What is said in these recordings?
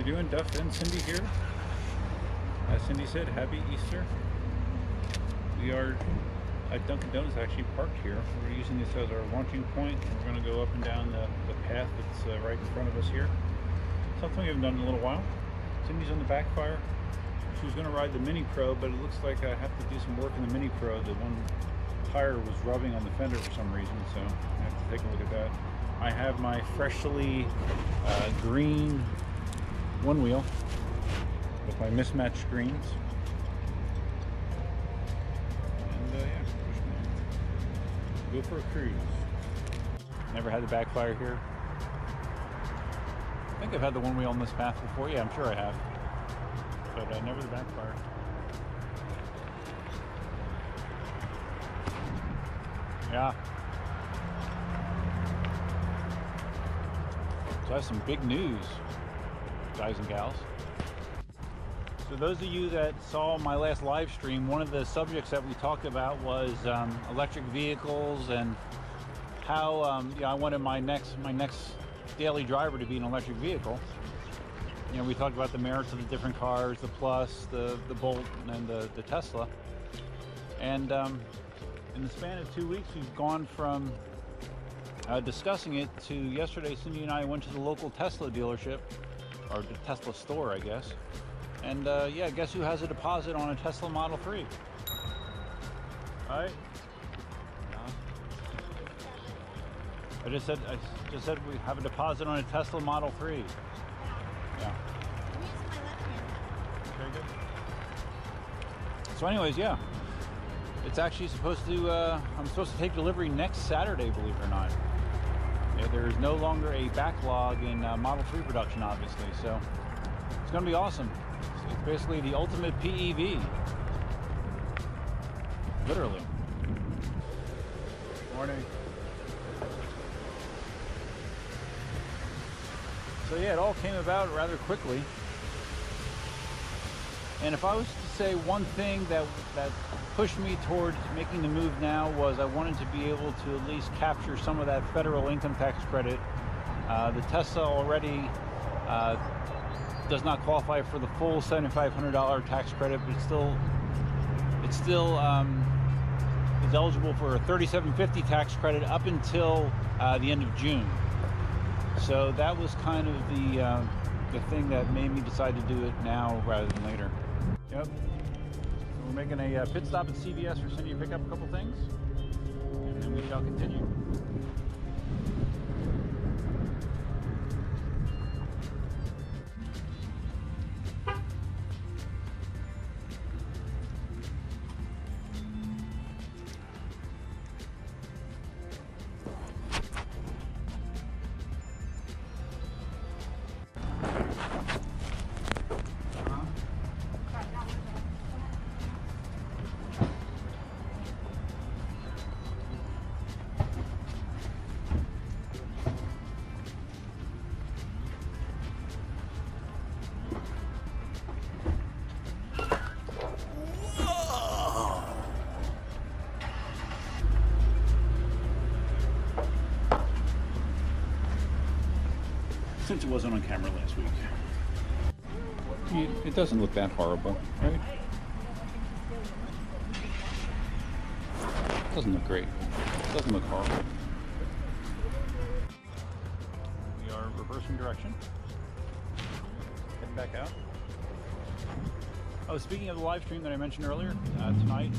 you doing? Duff and Cindy here. As Cindy said, happy Easter. We are at Dunkin' Donuts, actually parked here. We're using this as our launching point. We're going to go up and down the path that's right in front of us here. Something we haven't done in a little while. Cindy's on the backfire. She was going to ride the Mini Pro, but it looks like I have to do some work in the Mini Pro. The one tire was rubbing on the fender for some reason, so I have to take a look at that. I have my freshly green one wheel with my mismatched greens. And yeah, go for a cruise. Never had the backfire here. I think I've had the one wheel on this path before. Yeah, I'm sure I have. But never the backfire. Yeah. So I have some big news, guys and gals. So those of you that saw my last live stream, one of the subjects that we talked about was electric vehicles and how yeah, I wanted my next daily driver to be an electric vehicle. You know, we talked about the merits of the different cars, the Plus, the Bolt, and the Tesla. And in the span of 2 weeks, we've gone from discussing it to yesterday. Cindy and I went to the local Tesla dealership, or the Tesla store, I guess. And yeah, guess who has a deposit on a Tesla Model 3? All right. I just said we have a deposit on a Tesla Model 3. Yeah. I'm using my left hand. Very good. So anyways, yeah. It's actually supposed to, I'm supposed to take delivery next Saturday, believe it or not. Yeah, there is no longer a backlog in Model 3 production, obviously, so it's going to be awesome. It's basically the ultimate PEV. Literally. Morning. So yeah, it all came about rather quickly. And if I was to say one thing that pushed me towards making the move now was I wanted to be able to at least capture some of that federal income tax credit. The Tesla already does not qualify for the full $7,500 tax credit, but it still is eligible for a $3,750 tax credit up until the end of June. So that was kind of the thing that made me decide to do it now rather than later. Yep. So we're making a pit stop at CVS for Cindy to pick up a couple things, and then we shall continue. Since it wasn't on camera last week. It doesn't look that horrible, right? It doesn't look great. It doesn't look horrible. We are reversing direction. Heading back out. Oh, speaking of the live stream that I mentioned earlier, tonight,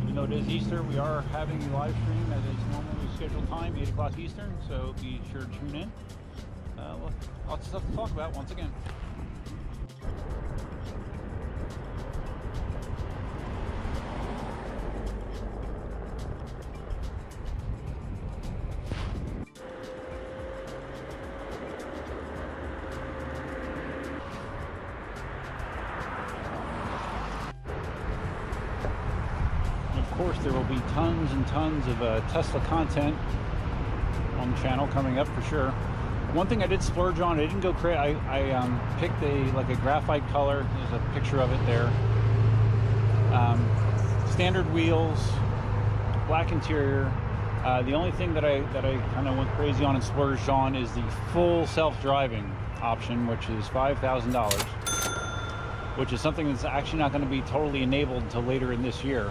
even though it is Easter, we are having a live stream at its normally scheduled time, 8 o'clock Eastern, so be sure to tune in. Lots of stuff to talk about once again. And of course, there will be tons and tons of Tesla content on the channel coming up for sure. One thing I did splurge on, I didn't go crazy. I picked like a graphite color. There's a picture of it there. Standard wheels, black interior. The only thing that I kind of went crazy on and splurged on is the full self-driving. option, which is $5,000, which is something that's actually not going to be totally enabled until later in this year.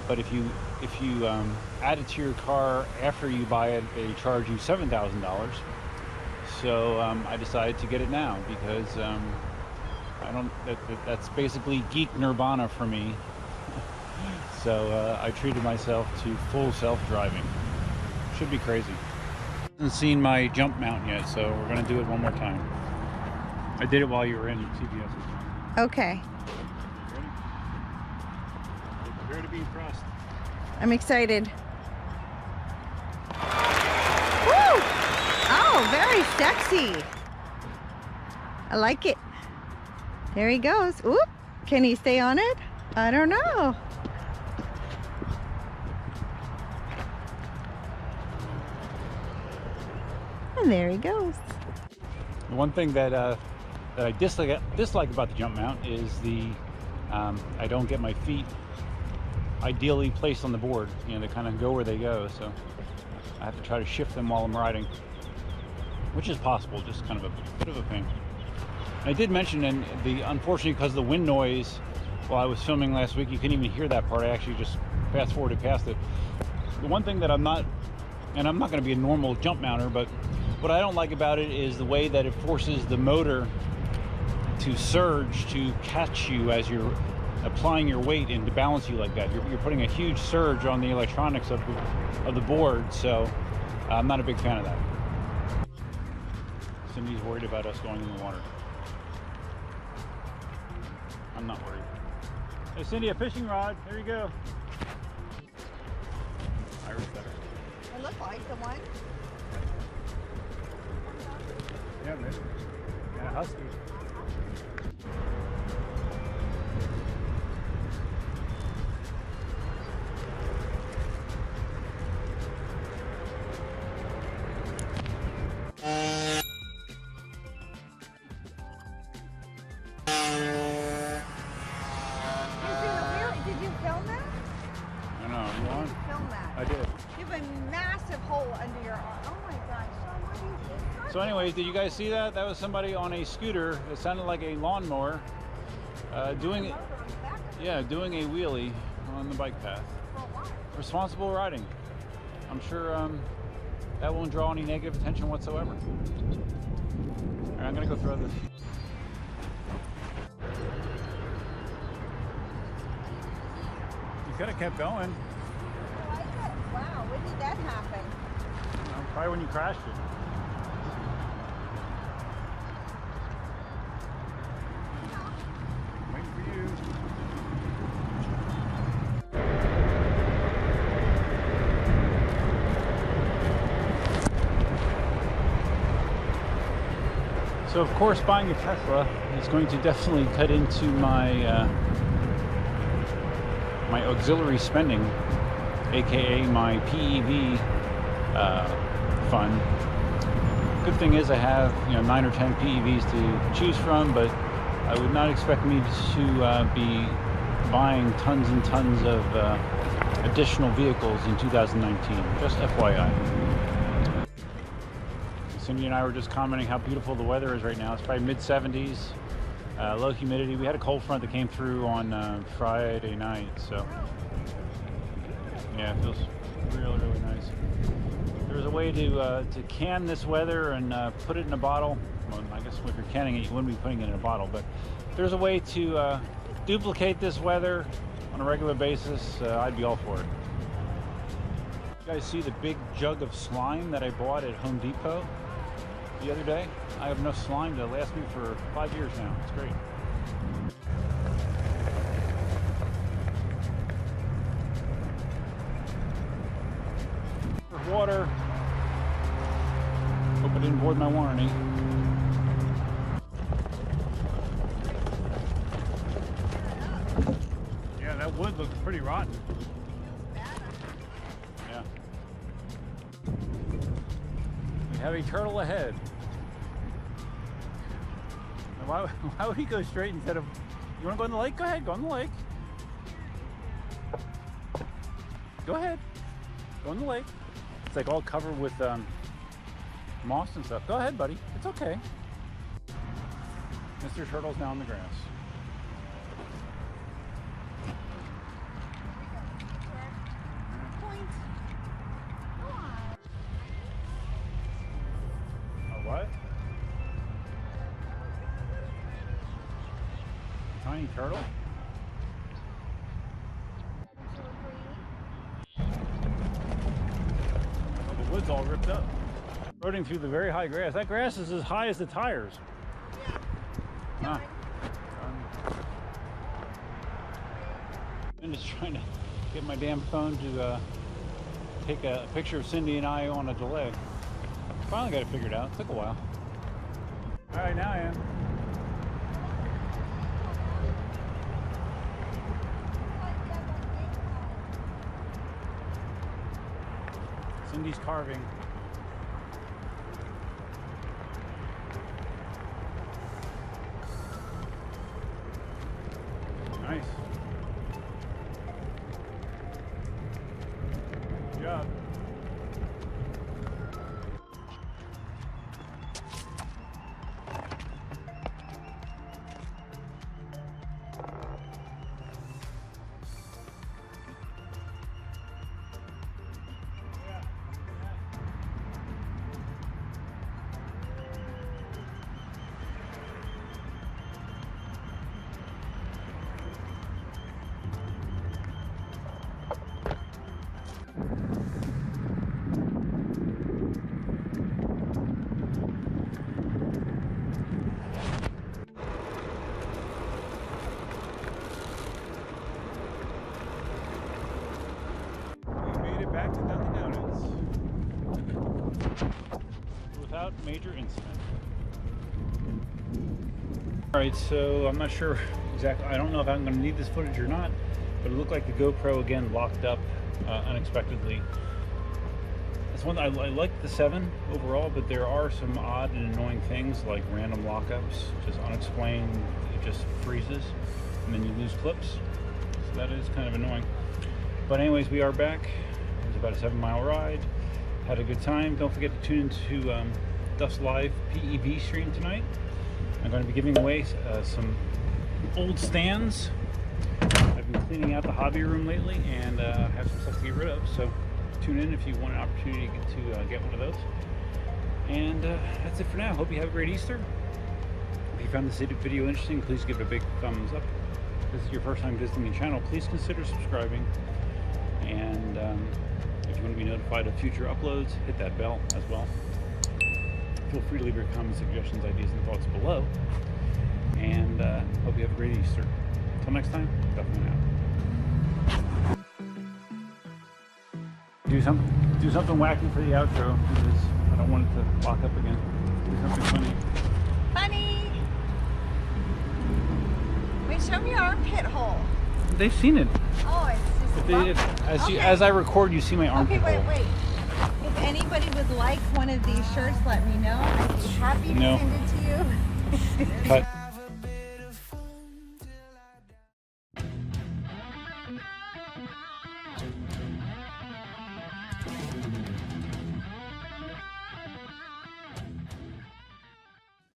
But if you add it to your car after you buy it, they charge you $7,000. So I decided to get it now because that's basically geek nirvana for me. So I treated myself to full self-driving. Should be crazy. I haven't seen my jump mount yet, so we're going to do it one more time. I did it while you were in CBS. Okay. Ready? Prepare to be impressed. I'm excited. Woo! Oh, very sexy. I like it. There he goes. Oop. Can he stay on it? I don't know. And there he goes. The one thing that I dislike about the jump mount is I don't get my feet ideally placed on the board. You know, they kind of go where they go, so I have to try to shift them while I'm riding, which is possible, just kind of a bit of a pain. I did mention, and unfortunately, because of the wind noise while I was filming last week, you couldn't even hear that part. I actually just fast forwarded past it. The one thing that I'm not going to be a normal jump mounter, but what I don't like about it is the way that it forces the motor to surge to catch you as you're applying your weight and to balance you like that. You're putting a huge surge on the electronics of the board, so I'm not a big fan of that. Cindy's worried about us going in the water. I'm not worried. Hey Cindy, a fishing rod. There you go. Irish better. It looked like the one. Yeah, maybe. And a husky. Did you film that? I know. You on? Film that. I did. You have a massive hole under your arm. Oh my gosh, Sean, what do you think? So anyways, did you guys see that? That was somebody on a scooter that sounded like a lawnmower doing a wheelie on the bike path. Responsible riding. I'm sure that won't draw any negative attention whatsoever. All right, I'm gonna go throw this. You could have kept going. Wow, when did that happen? Probably when you crashed it. Waiting for you. So of course, buying a Tesla is going to definitely cut into my my auxiliary spending, aka my PEV fund. Good thing is I have 9 or 10 PEVs to choose from, but I would not expect me to be buying tons and tons of additional vehicles in 2019. Just FYI. Cindy and I were just commenting how beautiful the weather is right now. It's probably mid-70s, low humidity. We had a cold front that came through on Friday night, so yeah, it feels really, really nice. There's a way to can this weather and put it in a bottle. Well, I guess if you're canning it, you wouldn't be putting it in a bottle, but there's a way to duplicate this weather on a regular basis. I'd be all for it. You guys see the big jug of slime that I bought at Home Depot the other day? I have enough slime to last me for 5 years now. It's great. Water. Hope I didn't void my warranty. Yeah, that wood looks pretty rotten. Yeah. We have a turtle ahead. Why would he go straight instead of... You want to go in the lake? Go ahead, go in the lake. Go ahead. Go in the lake. It's like all covered with moss and stuff. Go ahead, buddy. It's okay. Mr. Turtle's now in the grass. A what? Tiny turtle? Oh, the wood's all ripped up. Roading through the very high grass. That grass is as high as the tires. Huh. I'm just trying to get my damn phone to take a picture of Cindy and I on a delay. Finally got it figured out. It took a while. All right, now I am. Cindy's carving. Nice. Good job. Back to Dunkin' Donuts without major incident. Alright, so I'm not sure exactly, I don't know if I'm going to need this footage or not, but it looked like the GoPro again locked up unexpectedly. That's one I like the 7 overall, but there are some odd and annoying things like random lockups, just unexplained, it just freezes and then you lose clips, so that is kind of annoying. But anyways, we are back. It was about a 7-mile ride. Had a good time. Don't forget to tune into Duff's live PEB stream tonight. I'm going to be giving away some old stands. I've been cleaning out the hobby room lately and have some stuff to get rid of. So tune in if you want an opportunity to get one of those. And that's it for now. Hope you have a great Easter. If you found this video interesting, please give it a big thumbs up. If this is your first time visiting the channel, please consider subscribing. And if you want to be notified of future uploads, hit that bell as well. Feel free to leave your comments, suggestions, ideas, and thoughts below. And hope you have a great Easter. Until next time, definitely out. Do something wacky for the outro because I don't want it to lock up again. Do something funny. Funny! Wait, show me your armpit hole. They've seen it. Oh, it's just As I record, you see my armpit hole. Okay, wait. If anybody would like one of these shirts, let me know. I'd be happy to send it to you. Cut.